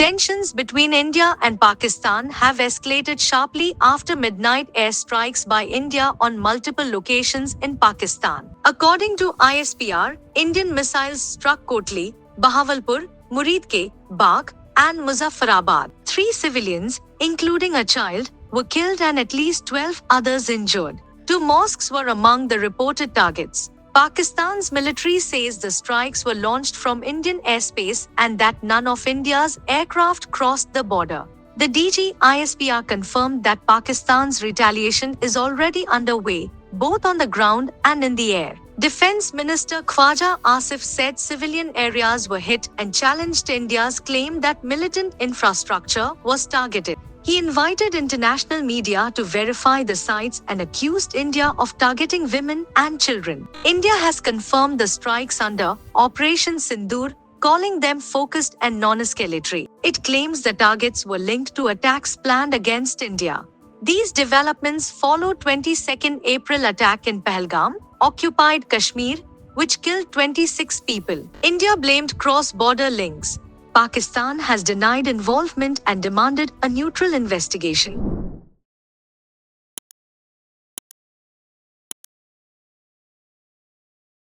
Tensions between India and Pakistan have escalated sharply after midnight airstrikes by India on multiple locations in Pakistan. According to ISPR, Indian missiles struck Kotli, Bahawalpur, Muridke, Bagh, and Muzaffarabad. 3 civilians, including a child, were killed and at least 12 others injured. 2 mosques were among the reported targets. Pakistan's military says the strikes were launched from Indian airspace and that none of India's aircraft crossed the border. The DG ISPR confirmed that Pakistan's retaliation is already underway, both on the ground and in the air. Defense Minister Khawaja Asif said civilian areas were hit and challenged India's claim that militant infrastructure was targeted. He invited international media to verify the sites and accused India of targeting women and children. India has confirmed the strikes under Operation Sindoor, calling them focused and non-escalatory. It claims the targets were linked to attacks planned against India. These developments follow 22nd April attack in Pahalgam, occupied Kashmir, which killed 26 people. India blamed cross-border links. Pakistan has denied involvement and demanded a neutral investigation.